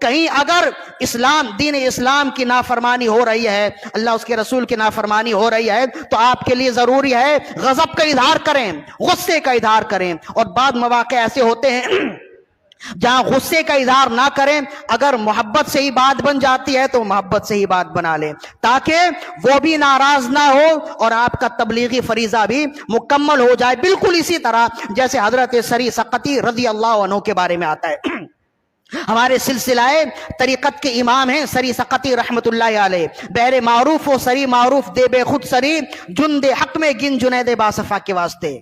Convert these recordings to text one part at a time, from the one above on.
کہیں اگر اسلام دین اسلام کی نافرمانی ہو رہی ہے، اللہ اس کے رسول کی نافرمانی ہو رہی ہے، تو آپ کے لیے ضروری ہے غضب کا اظہار کریں، غصے کا اظہار کریں۔ اور بعض مواقع ایسے ہوتے ہیں جہاں غصے کا اظہار نہ کریں، اگر محبت سے ہی بات بن جاتی ہے تو محبت سے ہی بات بنا لیں، تاکہ وہ بھی ناراض نہ ہو اور آپ کا تبلیغی فریضہ بھی مکمل ہو جائے۔ بالکل اسی طرح جیسے حضرت سری سقطی رضی اللہ عنہ کے بارے میں آتا ہے، ہمارے سلسلہ طریقت کے امام ہیں سری سقطی رحمت اللہ علیہ، بہر معروف و سری معروف دے بے خود سری، جن دے حق میں گن جنید باصفا کے واسطے۔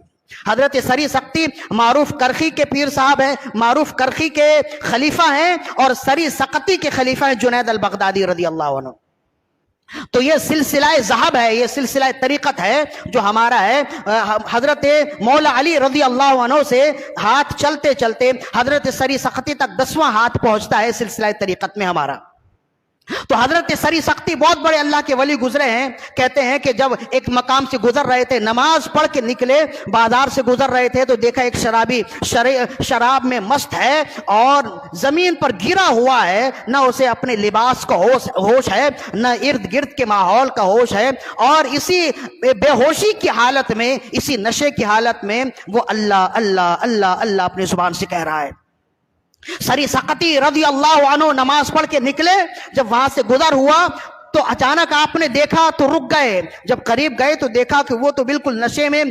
حضرت سری سقطی معروف کرخی کے پیر صاحب ہیں، معروف کرخی کے خلیفہ ہیں، اور سری سقطی کے خلیفہ ہیں جنید البغدادی رضی اللہ عنہ۔ تو یہ سلسلہ ذہب ہے، یہ سلسلہ طریقت ہے جو ہمارا ہے۔ حضرت مولا علی رضی اللہ عنہ سے ہاتھ چلتے چلتے حضرت سری سقطی تک 10واں ہاتھ پہنچتا ہے سلسلہ طریقت میں ہمارا۔ تو حضرت سری سقطی بہت بڑے اللہ کے ولی گزرے ہیں، کہتے ہیں کہ جب ایک مقام سے گزر رہے تھے، نماز پڑھ کے نکلے، بازار سے گزر رہے تھے، تو دیکھا ایک شرابی شراب میں مست ہے اور زمین پر گرا ہوا ہے، نہ اسے اپنے لباس کا ہوش ہے، نہ ارد گرد کے ماحول کا ہوش ہے، اور اسی بے ہوشی کی حالت میں، اسی نشے کی حالت میں وہ اللہ اللہ اللہ اللہ اپنی زبان سے کہہ رہا ہے۔ سری سقطی رضی اللہ عنہ نماز پڑھ کے نکلے، جب وہاں سے گزر ہوا تو اچانک آپ نے دیکھا تو رک گئے، جب قریب گئے تو دیکھا کہ وہ تو بالکل نشے میں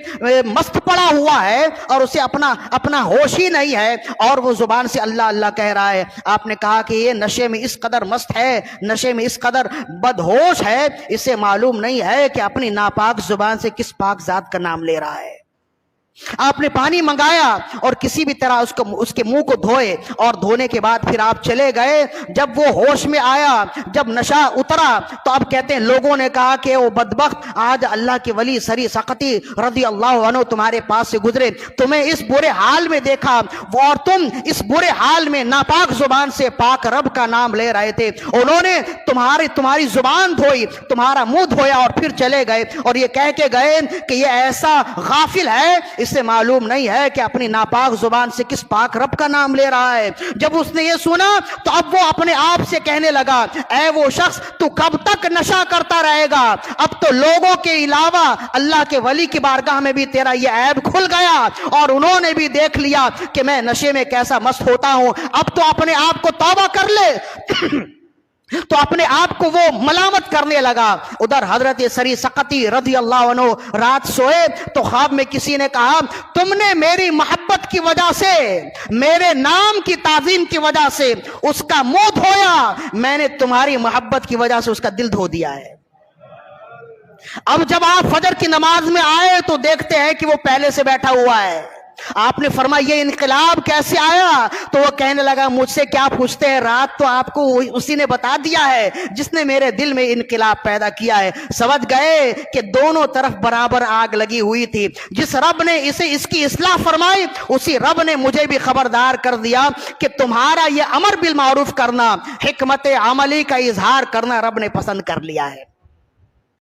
مست پڑا ہوا ہے اور اسے اپنا ہوش ہی نہیں ہے، اور وہ زبان سے اللہ اللہ کہہ رہا ہے۔ آپ نے کہا کہ یہ نشے میں اس قدر مست ہے، نشے میں اس قدر بدہوش ہے، اسے معلوم نہیں ہے کہ اپنی ناپاک زبان سے کس پاک ذات کا نام لے رہا ہے۔ آپ نے پانی منگایا اور کسی بھی طرح اس کے منہ کو دھوئے، اور دھونے کے بعد پھر آپ چلے گئے۔ جب وہ ہوش میں آیا، جب نشہ اترا، تو اب کہتے ہیں لوگوں نے کہا کہ وہ بدبخت، آج اللہ کے ولی سری سقطی رضی اللہ عنہ تمہارے پاس سے گزرے، تمہیں اس برے حال میں دیکھا، اور تم اس برے حال میں ناپاک زبان سے پاک رب کا نام لے رہے تھے، انہوں نے تمہاری زبان دھوئی، تمہارا منہ دھویا اور پھر چلے گئے، اور یہ کہہ کے گئے کہ یہ ایسا غافل ہے، اسے معلوم نہیں ہے کہ اپنی ناپاک زبان سے کس پاک رب کا نام لے رہا ہے۔ جب اس نے یہ سنا تو اب وہ اپنے آپ سے کہنے لگا، اے وہ شخص، تو کب تک نشہ کرتا رہے گا؟ اب تو لوگوں کے علاوہ اللہ کے ولی کی بارگاہ میں بھی تیرا یہ عیب کھل گیا، اور انہوں نے بھی دیکھ لیا کہ میں نشے میں کیسا مست ہوتا ہوں، اب تو اپنے آپ کو توبہ کر لے۔ تو اپنے آپ کو وہ ملامت کرنے لگا۔ ادھر حضرت سری سقطی رضی اللہ عنہ رات سوئے تو خواب میں کسی نے کہا، تم نے میری محبت کی وجہ سے، میرے نام کی تعظیم کی وجہ سے اس کا منہ دھویا، میں نے تمہاری محبت کی وجہ سے اس کا دل دھو دیا ہے۔ اب جب آپ فجر کی نماز میں آئے تو دیکھتے ہیں کہ وہ پہلے سے بیٹھا ہوا ہے۔ آپ نے فرمایا یہ انقلاب کیسے آیا؟ تو وہ کہنے لگا، مجھ سے کیا پوچھتے ہیں، رات تو آپ کو اسی نے بتا دیا ہے جس نے میرے دل میں انقلاب پیدا کیا ہے۔ سمجھ گئے کہ دونوں طرف برابر آگ لگی ہوئی تھی، جس رب نے اس کی اصلاح فرمائی، اسی رب نے مجھے بھی خبردار کر دیا کہ تمہارا یہ امر بالمعروف کرنا، حکمت عملی کا اظہار کرنا رب نے پسند کر لیا ہے۔